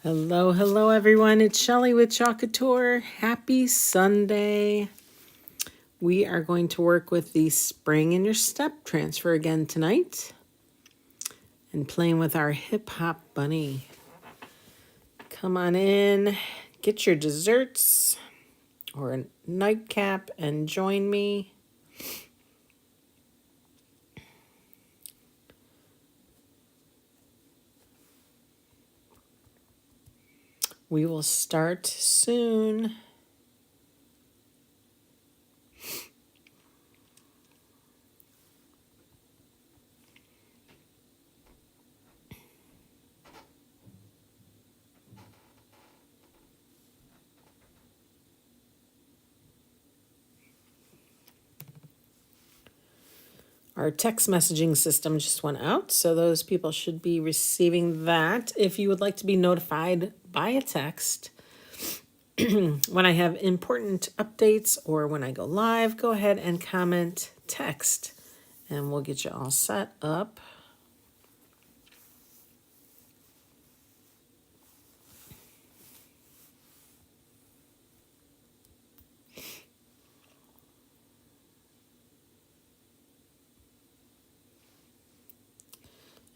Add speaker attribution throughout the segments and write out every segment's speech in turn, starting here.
Speaker 1: Hello, hello everyone. It's Shelly with Chalk Couture. Happy Sunday. We are going to work with the spring in your step transfer again tonight and playing with our hip hop bunny. Come on in, get your desserts or a nightcap and join me. We will start soon. Our text messaging system just went out, so those people should be receiving that. If you would like to be notified by a text when I have important updates or when I go live, go ahead and comment text, and we'll get you all set up.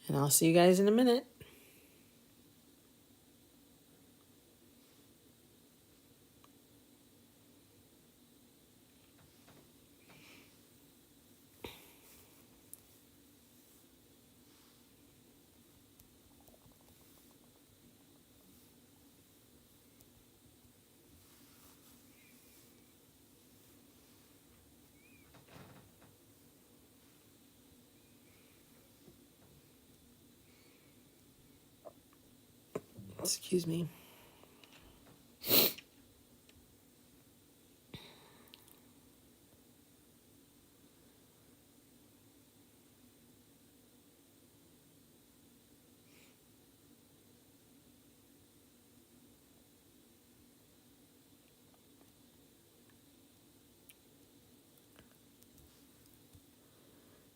Speaker 1: And I'll see you guys in a minute. Excuse me.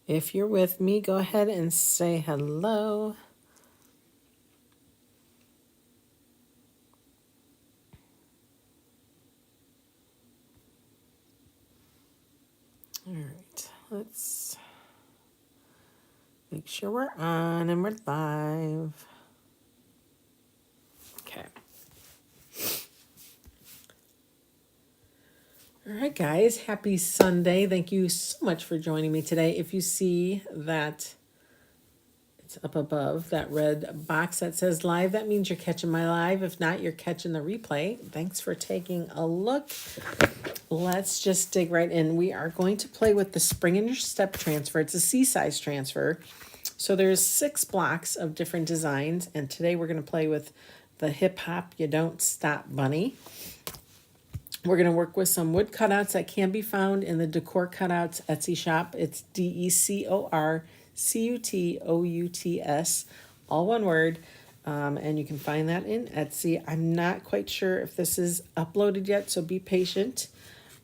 Speaker 1: If you're with me, go ahead and say hello. All right, let's make sure we're on and we're live. Okay. All right, guys, happy Sunday. Thank you so much for joining me today. If you see that it's up above, that red box that says live, that means you're catching my live. If not, you're catching the replay. Thanks for taking a look. Let's just dig right in. We are going to play with the spring in your step transfer. It's a C-size transfer. So there's 6 blocks of different designs, and today we're going to play with the hip hop You Don't Stop bunny. We're going to work with some wood cutouts that can be found in the Decor Cutouts Etsy shop. It's DecorCutouts, all one word. And you can find that in Etsy. I'm not quite sure if this is uploaded yet, so be patient.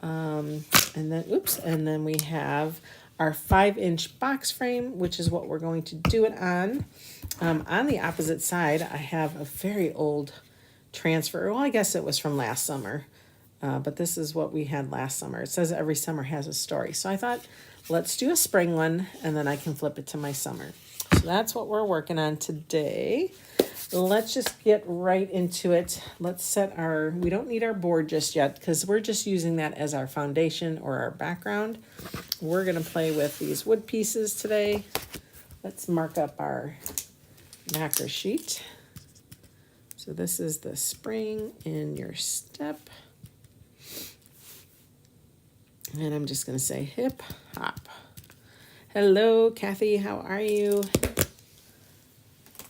Speaker 1: And then we have our 5-inch box frame, which is what we're going to do it on. On the opposite side, I have a very old transfer. Well, I guess it was from last summer. But this is what we had last summer. It says every summer has a story. So I thought, let's do a spring one, and then I can flip it to my summer. So that's what we're working on today. Let's just get right into it. Let's set our, we don't need our board just yet because we're just using that as our foundation or our background. We're going to play with these wood pieces today. Let's mark up our backer sheet. So this is the spring in your step. And I'm just going to say hip hop. Hello, Kathy. How are you?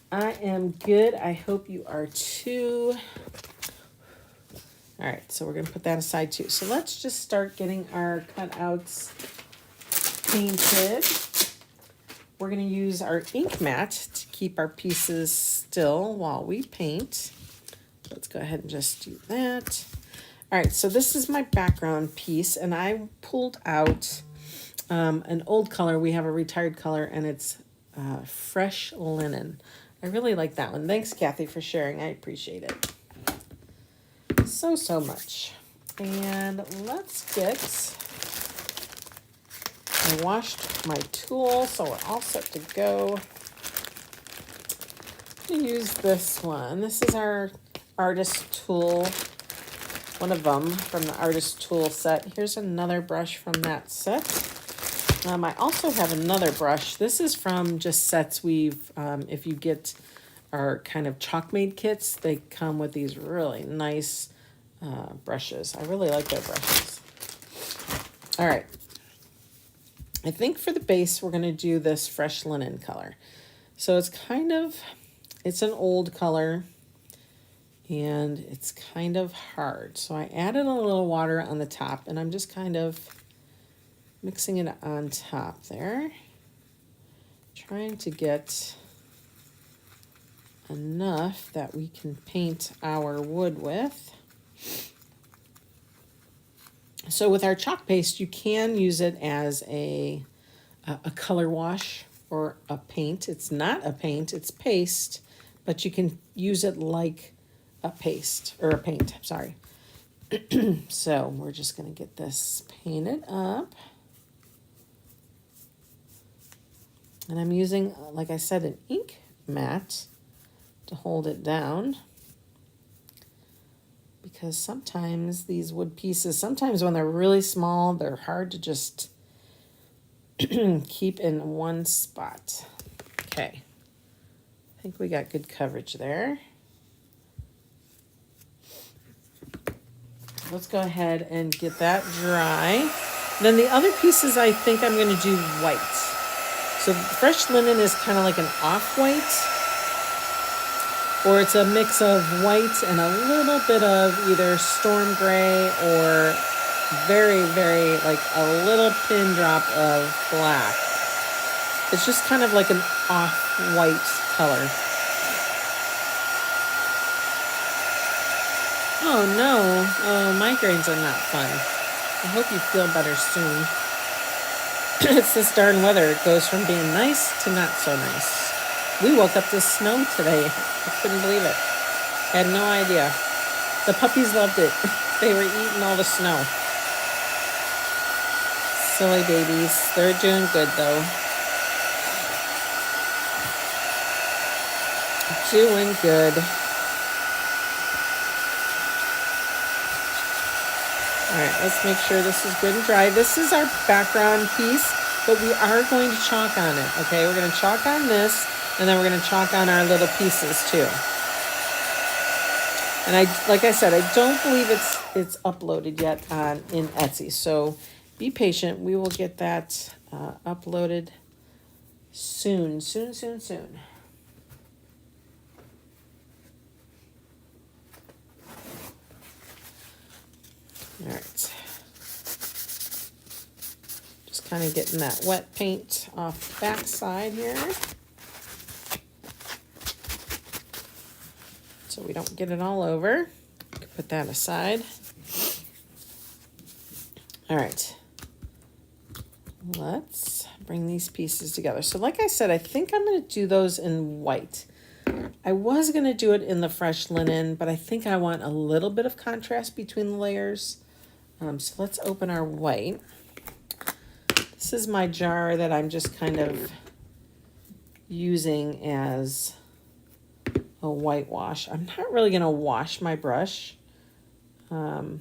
Speaker 1: I am good. I hope you are too. All right, so we're going to put that aside too. So let's just start getting our cutouts painted. We're going to use our ink mat to keep our pieces still while we paint. Let's go ahead and just do that. All right, so this is my background piece, and I pulled out an old color. We have a retired color, and it's fresh linen. I really like that one. Thanks, Kathy, for sharing. I appreciate it so much. And let's get, I washed my tool, so we're all set to go. I'm gonna use this one. This is our artist tool, one of them from the artist tool set. Here's another brush from that set. I also have another brush. This is from just sets we've, if you get our kind of chalk made kits, they come with these really nice brushes. I really like their brushes. All right. I think for the base, we're going to do this fresh linen color. So it's kind of, it's an old color and it's kind of hard. So I added a little water on the top and I'm just kind of mixing it on top there. Trying to get enough that we can paint our wood with. So with our chalk paste, you can use it as a color wash or a paint. It's not a paint, it's paste, but you can use it like a paste or a paint, sorry. So we're just gonna get this painted up. And I'm using, like I said, an ink mat to hold it down. Because sometimes these wood pieces, sometimes when they're really small, they're hard to just keep in one spot. Okay. I think we got good coverage there. Let's go ahead and get that dry. Then the other pieces I think I'm going to do white. So fresh linen is kind of like an off-white, or it's a mix of white and a little bit of either storm gray or very, very, like a little pin drop of black. It's just kind of like an off-white color. Oh no, oh, migraines are not fun. I hope you feel better soon. It's this darn weather. It goes from being nice to not so nice. We woke up to snow today. I couldn't believe it. I had no idea. The puppies loved it. They were eating all the snow. Silly babies. They're doing good though. Doing good. All right, let's make sure this is good and dry. This is our background piece, but we are going to chalk on it, okay? We're going to chalk on this, and then we're going to chalk on our little pieces too. And like I said, I don't believe it's uploaded yet in Etsy, so be patient. We will get that uploaded soon. All right. Just kind of getting that wet paint off the back side here. So we don't get it all over. Put that aside. All right. Let's bring these pieces together. So like I said, I think I'm going to do those in white. I was going to do it in the fresh linen, but I think I want a little bit of contrast between the layers. So let's open our white. This is my jar that I'm just kind of using as a whitewash. I'm not really going to wash my brush. Try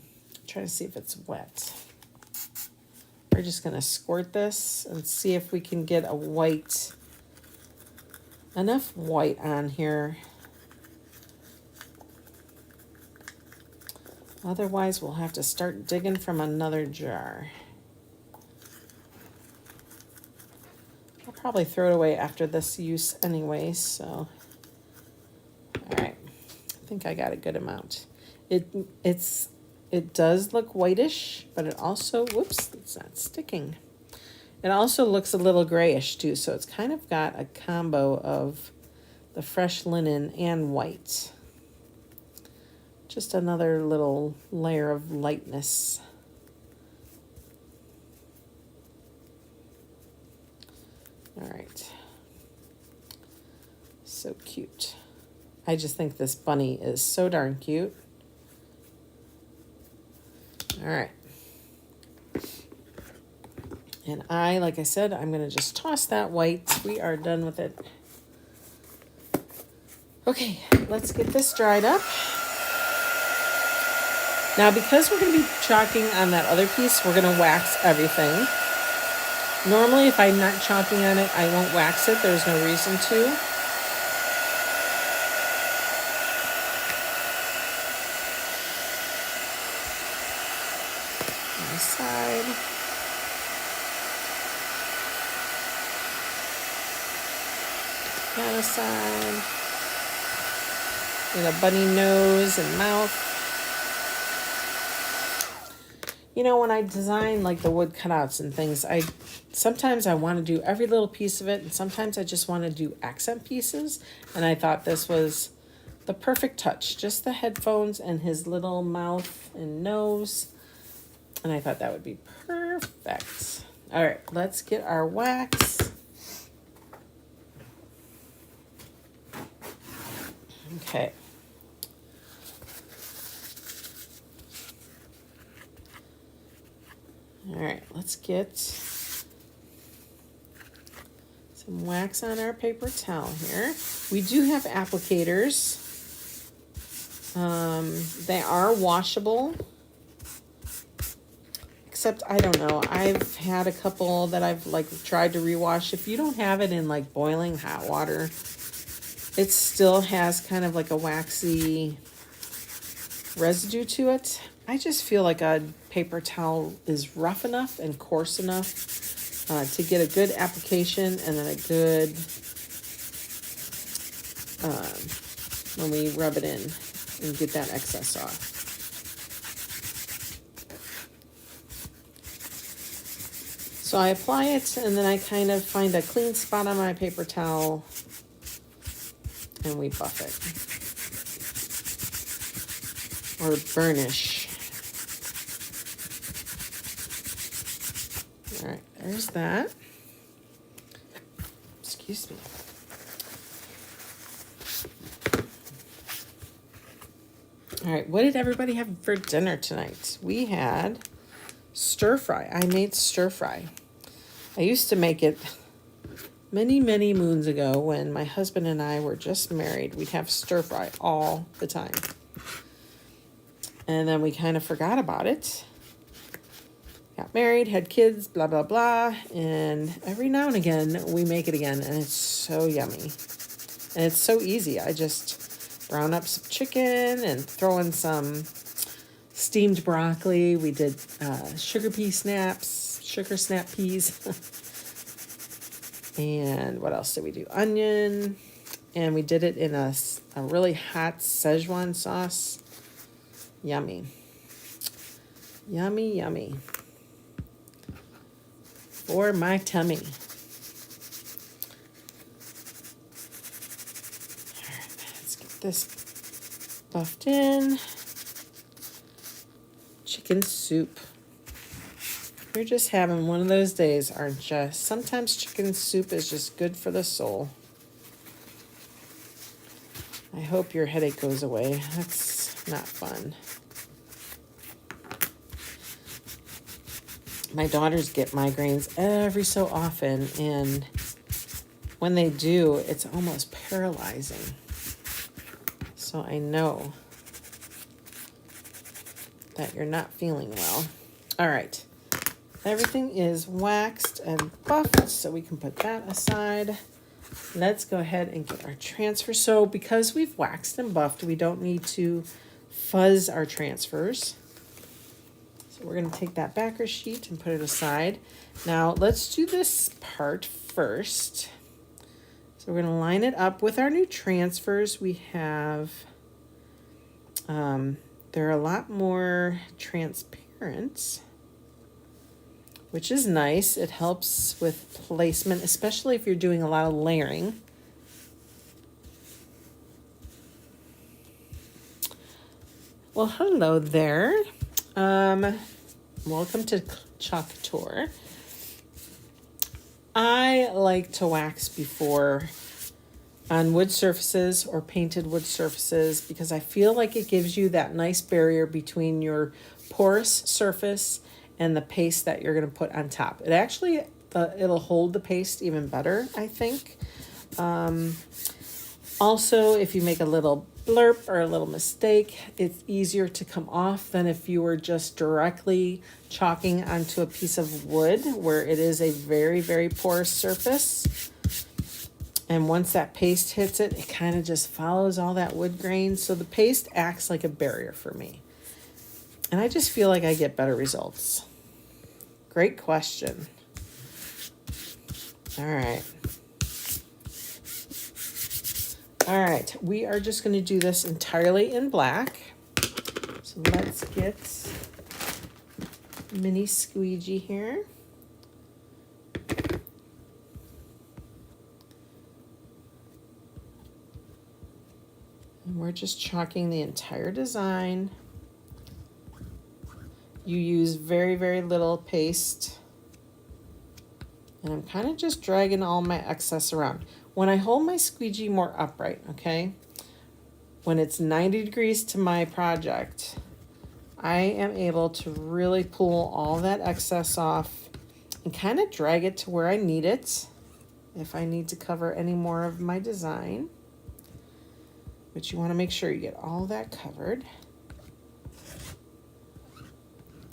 Speaker 1: to see if it's wet. We're just going to squirt this and see if we can get a white, enough white on here. Otherwise, we'll have to start digging from another jar. I'll probably throw it away after this use anyway, so. All right, I think I got a good amount. It does look whitish, but it also, whoops, it's not sticking. It also looks a little grayish too, so it's kind of got a combo of the fresh linen and white. Just another little layer of lightness. All right. So cute. I just think this bunny is so darn cute. All right. And like I said, I'm going to just toss that white. We are done with it. Okay, let's get this dried up. Now, because we're going to be chalking on that other piece, we're going to wax everything. Normally, if I'm not chalking on it, I won't wax it. There's no reason to. On the side. That aside. And a bunny nose and mouth. You know, when I design like the wood cutouts and things, sometimes I want to do every little piece of it, and sometimes I just want to do accent pieces. And I thought this was the perfect touch, just the headphones and his little mouth and nose. And I thought that would be perfect. All right, let's get our wax. Okay. All right, let's get some wax on our paper towel here. We do have applicators. They are washable, except I don't know. I've had a couple that I've like tried to rewash. If you don't have it in like boiling hot water, it still has kind of like a waxy residue to it. I just feel like a paper towel is rough enough and coarse enough to get a good application and then a good, when we rub it in and get that excess off. So I apply it and then I kind of find a clean spot on my paper towel and we buff it. Or burnish. All right, there's that. Excuse me. All right, what did everybody have for dinner tonight? We had stir fry. I made stir fry. I used to make it many, many moons ago when my husband and I were just married. We'd have stir fry all the time. And then we kind of forgot about it. Got married, had kids, blah, blah, blah. And every now and again, we make it again. And it's so yummy. And it's so easy. I just brown up some chicken and throw in some steamed broccoli. We did sugar snap peas. And what else did we do? Onion. And we did it in a really hot Szechuan sauce. Yummy. Yummy, yummy. For my tummy. All right, let's get this buffed in. Chicken soup. You're just having one of those days, aren't you? Sometimes chicken soup is just good for the soul. I hope your headache goes away. That's not fun. My daughters get migraines every so often, and when they do, it's almost paralyzing. So I know that you're not feeling well. All right. Everything is waxed and buffed, so we can put that aside. Let's go ahead and get our transfer. So because we've waxed and buffed, we don't need to fuzz our transfers. So we're going to take that backer sheet and put it aside. Now let's do this part first. So we're going to line it up with our new transfers. We have, they're a lot more transparent, which is nice. It helps with placement, especially if you're doing a lot of layering. Well, hello there. Welcome to Chalk Couture. I like to wax before on wood surfaces or painted wood surfaces, because I feel like it gives you that nice barrier between your porous surface and the paste that you're going to put on top. It actually, it'll hold the paste even better, I think. Also, if you make a little blurb or a little mistake, it's easier to come off than if you were just directly chalking onto a piece of wood where it is a very, very porous surface. And once that paste hits it, it kind of just follows all that wood grain. So the paste acts like a barrier for me. And I just feel like I get better results. Great question. All right. All right, we are just going to do this entirely in black. So let's get mini squeegee here. And we're just chalking the entire design. You use very, very little paste. And I'm kind of just dragging all my excess around. When I hold my squeegee more upright, okay, when it's 90 degrees to my project, I am able to really pull all that excess off and kind of drag it to where I need it if I need to cover any more of my design. But you want to make sure you get all that covered.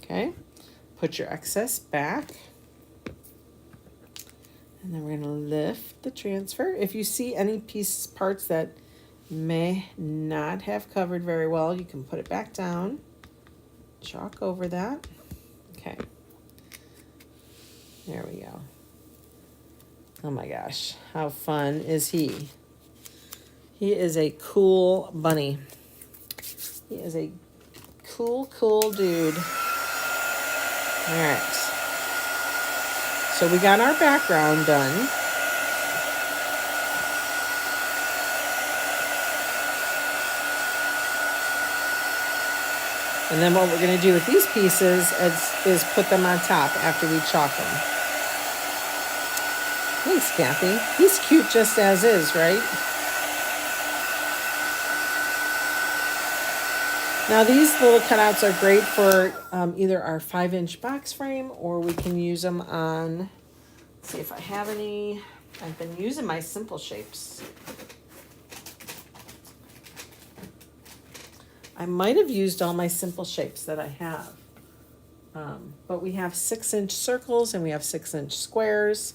Speaker 1: Okay, put your excess back. And then we're going to lift the transfer. If you see any parts that may not have covered very well, you can put it back down. Chalk over that. Okay. There we go. Oh my gosh. How fun is he? He is a cool bunny. He is a cool, cool dude. All right. So we got our background done. And then what we're going to do with these pieces is put them on top after we chalk them. Thanks, Kathy. He's cute just as is, right? Now these little cutouts are great for either our 5-inch box frame, or we can use them on, let's see if I have any. I've been using my simple shapes. I might have used all my simple shapes that I have. But we have 6-inch circles and we have 6-inch squares,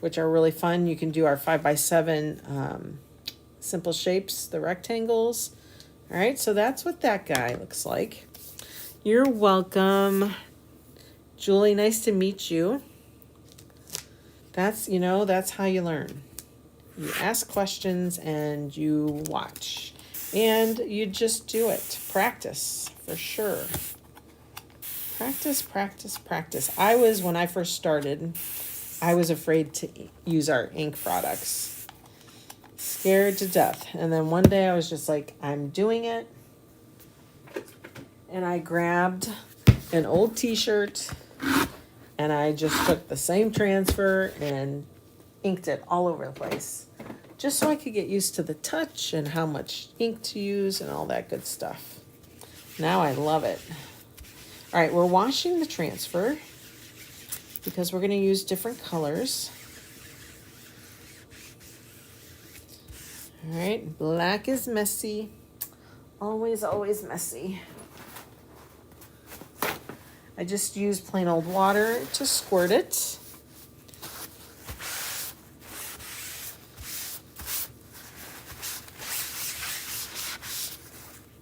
Speaker 1: which are really fun. You can do our 5x7 simple shapes, the rectangles. All right, so that's what that guy looks like. You're welcome. Julie, nice to meet you. That's, that's how you learn. You ask questions and you watch. And you just do it. Practice, for sure. Practice, practice, practice. When I first started, I was afraid to use our ink products. Scared to death. And then one day I was just like, I'm doing it. And I grabbed an old t-shirt and I just took the same transfer and inked it all over the place, just so I could get used to the touch and how much ink to use and all that good stuff. Now I love it. All right, we're washing the transfer because we're going to use different colors. All right, black is messy. Always, always messy. I just use plain old water to squirt it.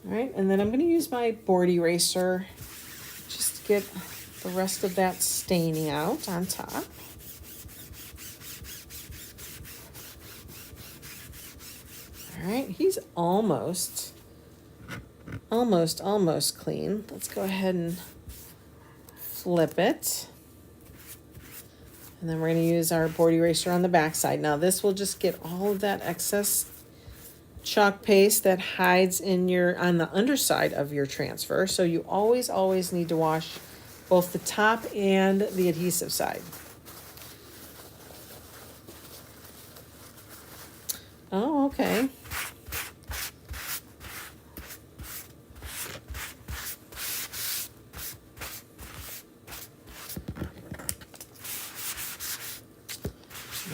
Speaker 1: All right, and then I'm going to use my board eraser just to get the rest of that staining out on top. All right, he's almost clean. Let's go ahead and flip it. And then we're going to use our board eraser on the back side. Now this will just get all of that excess chalk paste that hides on the underside of your transfer. So you always need to wash both the top and the adhesive side. Oh, Oh, okay.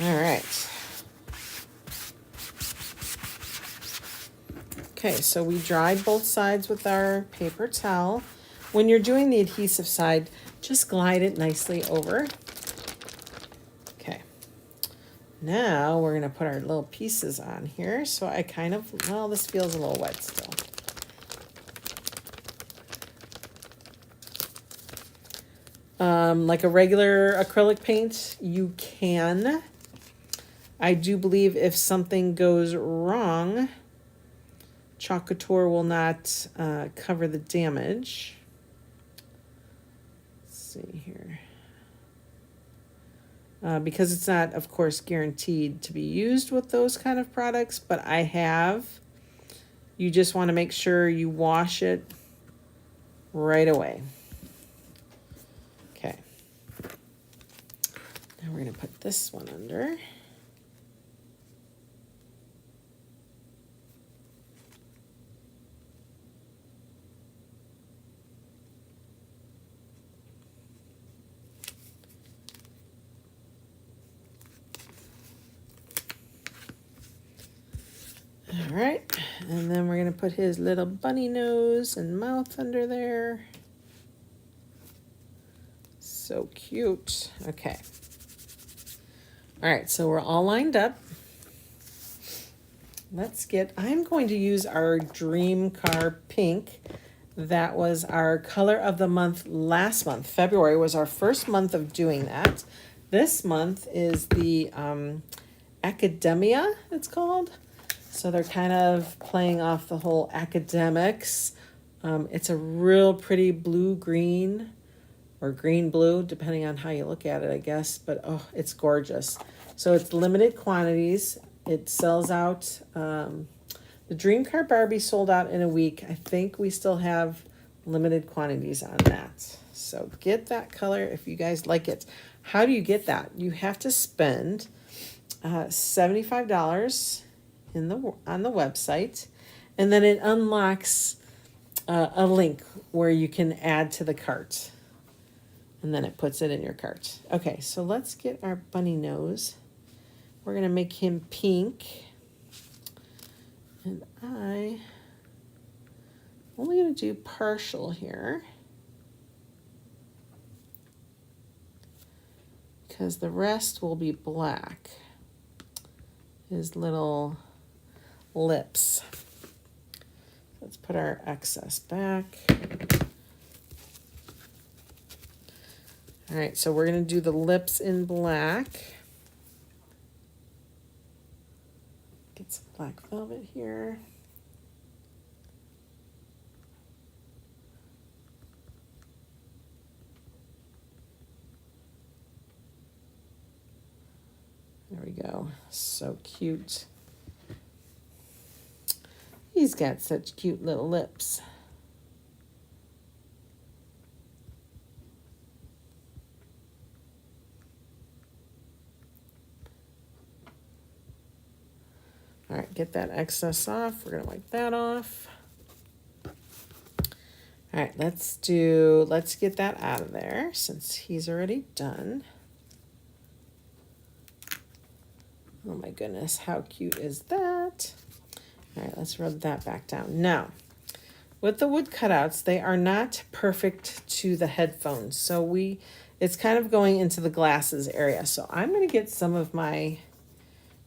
Speaker 1: All right. Okay, so we dried both sides with our paper towel. When you're doing the adhesive side, just glide it nicely over. Okay. Now we're gonna put our little pieces on here. So I kind of, well, this feels a little wet still. Like a regular acrylic paint, you can. I do believe if something goes wrong, Chalk Couture will not cover the damage. Let's see here. Because it's not, of course, guaranteed to be used with those kind of products, but I have. You just want to make sure you wash it right away. Okay. Now we're going to put this one under. All right, and then we're going to put his little bunny nose and mouth under there. So cute. Okay. All right, so we're all lined up. I'm going to use our Dream Car Pink. That was our color of the month last month. February was our first month of doing that. This month is the Academia, it's called. So they're kind of playing off the whole academics. It's a real pretty blue-green or green-blue, depending on how you look at it, I guess. But, oh, it's gorgeous. So it's limited quantities. It sells out. The Dream Car Barbie sold out in a week. I think we still have limited quantities on that. So get that color if you guys like it. How do you get that? You have to spend $75 on the website, and then it unlocks a link where you can add to the cart, and then it puts it in your cart. Okay, so let's get our bunny nose. We're gonna make him pink, and I'm only gonna do partial here because the rest will be black. His little lips. Let's put our excess back. All right, so we're going to do the lips in black. Get some black velvet here. There we go. So cute. He's got such cute little lips. All right, get that excess off. We're gonna wipe that off. All right, let's get that out of there since he's already done. Oh my goodness, how cute is that? All right, let's rub that back down. Now, with the wood cutouts, they are not perfect to the headphones. So it's kind of going into the glasses area. So I'm going to get some of my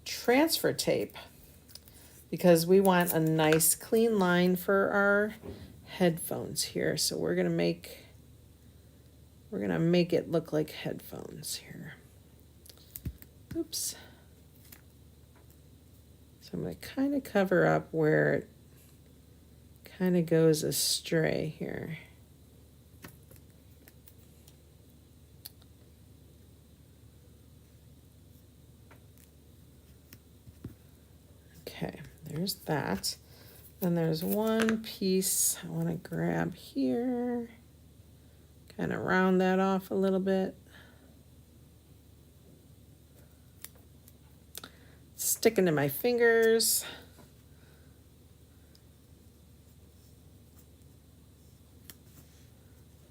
Speaker 1: transfer tape because we want a nice clean line for our headphones here. So we're going to make it look like headphones here. Oops. So I'm going to kind of cover up where it kind of goes astray here. Okay, there's that. Then there's one piece I want to grab here. Kind of round that off a little bit. It's sticking to my fingers.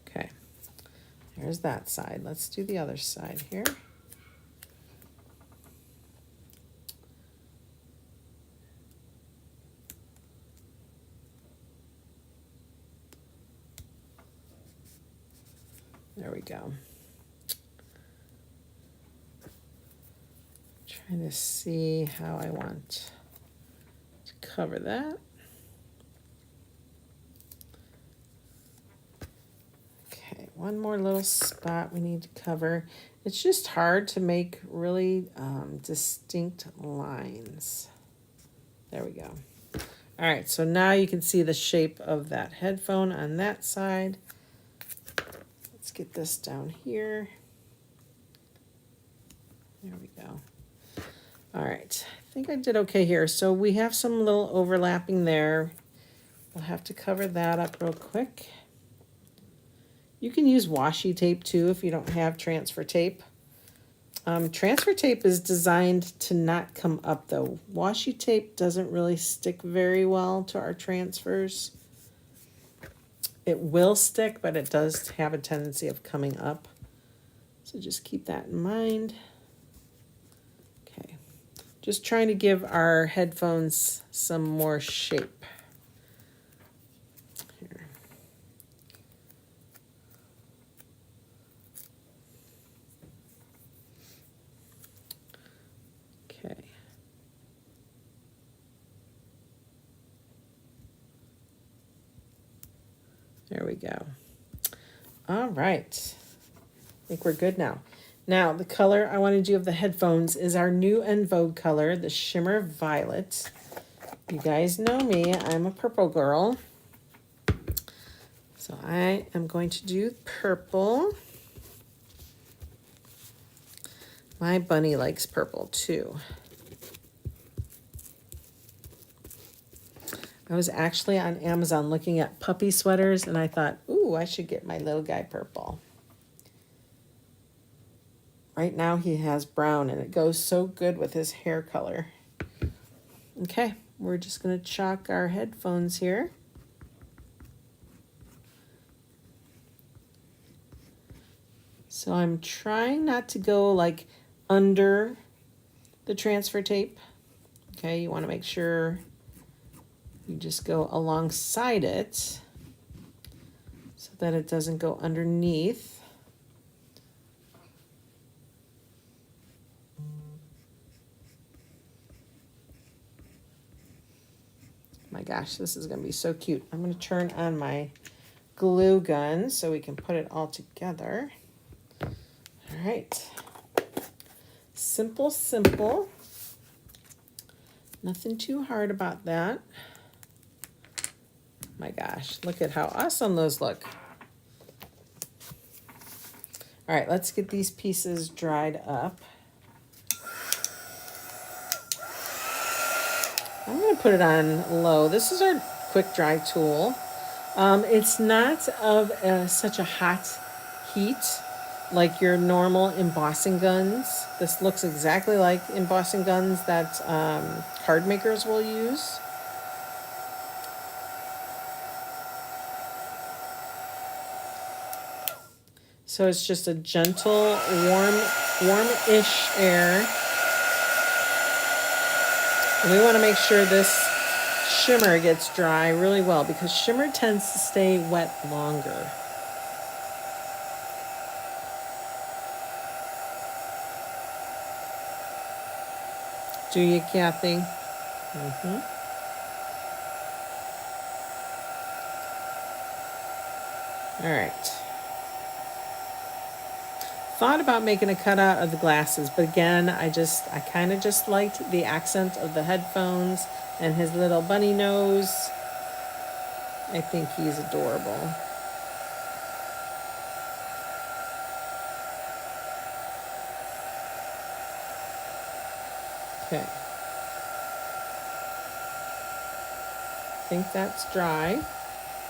Speaker 1: Okay, there's that side. Let's do the other side here. There we go. Trying to see how I want to cover that. Okay, one more little spot we need to cover. It's just hard to make really distinct lines. There we go. All right, so now you can see the shape of that headphone on that side. Let's get this down here. There we go. All right, I think I did okay here. So we have some little overlapping there. We'll have to cover that up real quick. You can use washi tape too if you don't have transfer tape. Transfer tape is designed to not come up though. Washi tape doesn't really stick very well to our transfers. It will stick, but it does have a tendency of coming up. So just keep that in mind. Okay, just trying to give our headphones some more shape. Here. Okay. There we go. All right. I think we're good now. Now, the color I want to do of the headphones is our new en vogue color, the Shimmer Violet. You guys know me. I'm a purple girl. So I am going to do purple. My bunny likes purple too. I was actually on Amazon looking at puppy sweaters and I thought, ooh, I should get my little guy purple. Right now he has brown and it goes so good with his hair color. Okay, we're just going to chalk our headphones here. So I'm trying not to go like under the transfer tape. Okay, you want to make sure you just go alongside it so that it doesn't go underneath. My gosh, this is going to be so cute. I'm going to turn on my glue gun so we can put it all together. All right. Simple, simple. Nothing too hard about that. My gosh, look at how awesome those look. All right, let's get these pieces dried up. I'm going to put it on low. This is our quick dry tool. It's not of such a hot heat like your normal embossing guns. This looks exactly like embossing guns that card makers will use. So it's just a gentle, warm-ish air. And we want to make sure this shimmer gets dry really well because shimmer tends to stay wet longer. Do you, Kathy? Mm-hmm. All right. Thought about making a cutout of the glasses, but again, I kind of just liked the accent of the headphones and his little bunny nose. I think he's adorable. Okay. I think that's dry.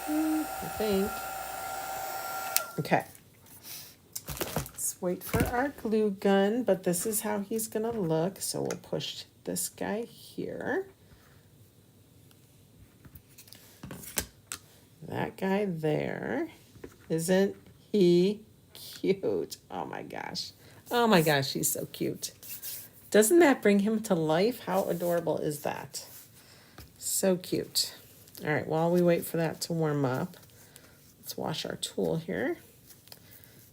Speaker 1: I think. Okay. Wait for our glue gun, but this is how he's gonna look. So we'll push this guy here. That guy there. Isn't he cute? Oh my gosh. Oh my gosh, he's so cute. Doesn't that bring him to life? How adorable is that? So cute. All right, while we wait for that to warm up, let's wash our tool here.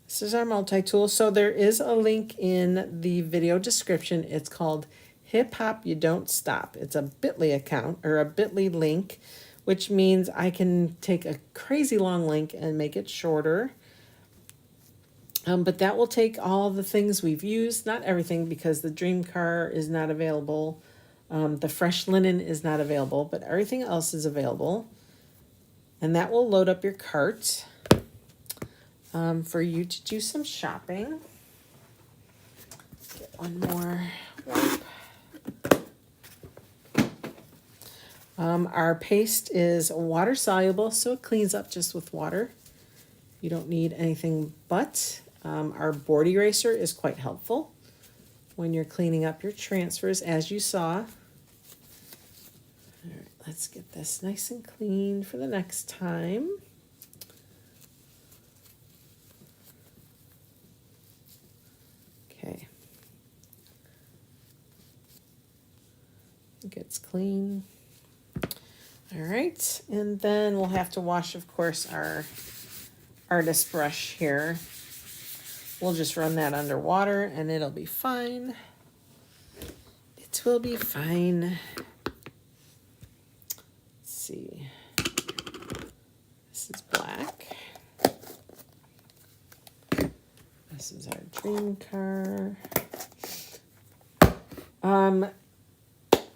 Speaker 1: This is our multi-tool. So there is a link in the video description. It's called Hip Hop You Don't Stop. It's a Bitly account or a Bitly link, which means I can take a crazy long link and make it shorter. But that will take all the things we've used, not everything because the dream car is not available. The fresh linen is not available, but everything else is available. And that will load up your cart for you to do some shopping. Get one more wipe. Our paste is water soluble, so it cleans up just with water. You don't need anything but. Our board eraser is quite helpful when you're cleaning up your transfers, as you saw. All right, let's get this nice and clean for the next time. Okay. It gets clean. All right, and then we'll have to wash, of course, our artist brush here. We'll just run that underwater and it'll be fine. It will be fine. Let's see. This is black. This is our dream car.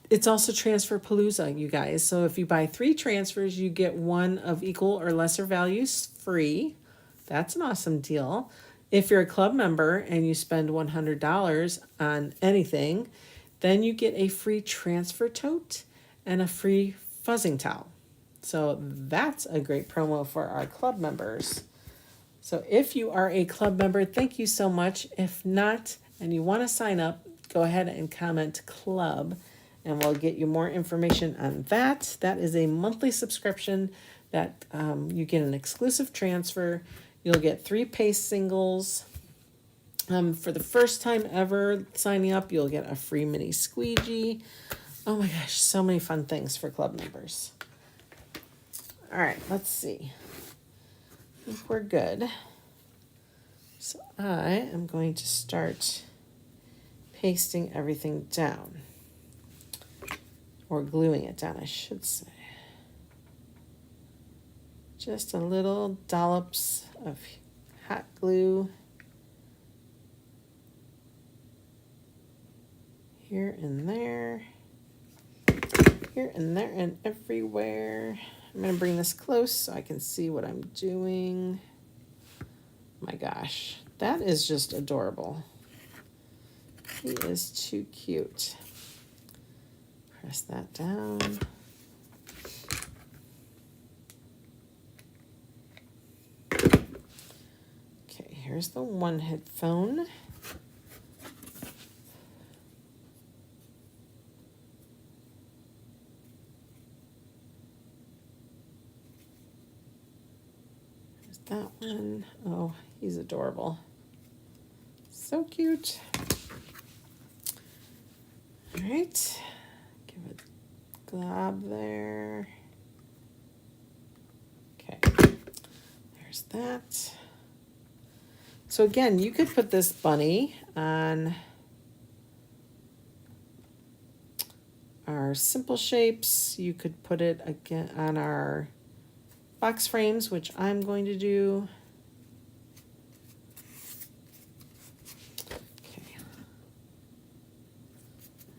Speaker 1: It's also Transferpalooza, you guys. So if you buy 3 transfers, you get 1 of equal or lesser values free. That's an awesome deal. If you're a club member and you spend $100 on anything, then you get a free transfer tote and a free fuzzing towel. So that's a great promo for our club members. So if you are a club member, thank you so much. If not, and you want to sign up, go ahead and comment club and we'll get you more information on that. That is a monthly subscription that you get an exclusive transfer. You'll get 3 paste singles. For the first time ever signing up, you'll get a free mini squeegee. Oh my gosh, so many fun things for club members. All right, let's see. I think we're good. So I am going to start pasting everything down. Or gluing it down, I should say. Just a little dollops of hot glue here and there, and everywhere. I'm going to bring this close so I can see what I'm doing. My gosh, that is just adorable. He is too cute. Press that down. Okay, here's the one headphone. There's that one. Oh, he's adorable. So cute. All right. Give it a glob there. Okay, there's that. So again, you could put this bunny on our simple shapes. You could put it again on our box frames, which I'm going to do.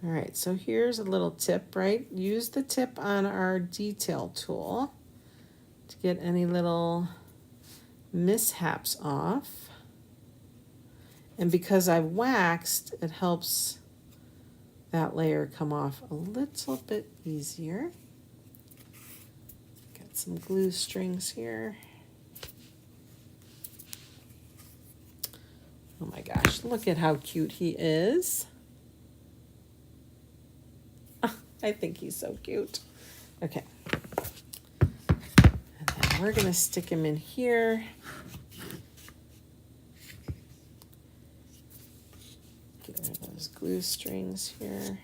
Speaker 1: All right, so here's a little tip, right? Use the tip on our detail tool to get any little mishaps off. And because I've waxed, it helps that layer come off a little bit easier. Got some glue strings here. Oh my gosh, look at how cute he is. I think he's so cute. Okay. And then we're going to stick him in here. Get rid of those glue strings here.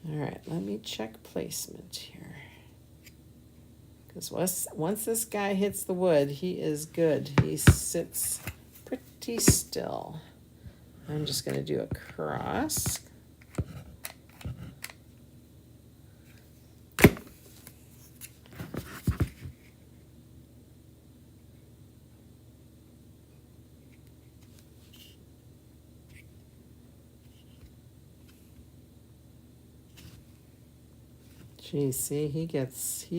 Speaker 1: All right, let me check placement here. Because once this guy hits the wood, he is good. He sits pretty still. I'm just going to do a cross. Geez, see, he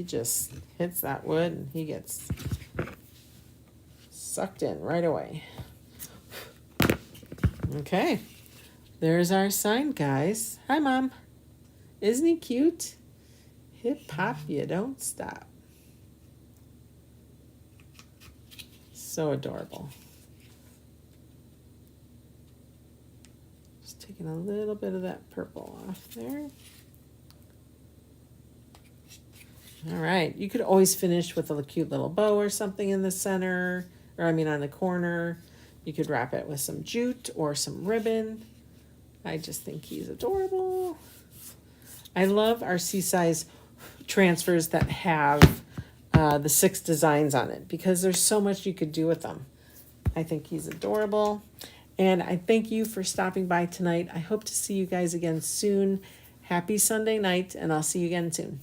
Speaker 1: just hits that wood and he gets sucked in right away. Okay, there's our sign, guys. Hi, Mom. Isn't he cute? Hip hop, you don't stop. So adorable. Just taking a little bit of that purple off there. All right, you could always finish with a cute little bow or something in the center, or I mean on the corner. You could wrap it with some jute or some ribbon. I just think he's adorable. I love our C-size transfers that have the 6 designs on it because there's so much you could do with them. I think he's adorable. And I thank you for stopping by tonight. I hope to see you guys again soon. Happy Sunday night, and I'll see you again soon.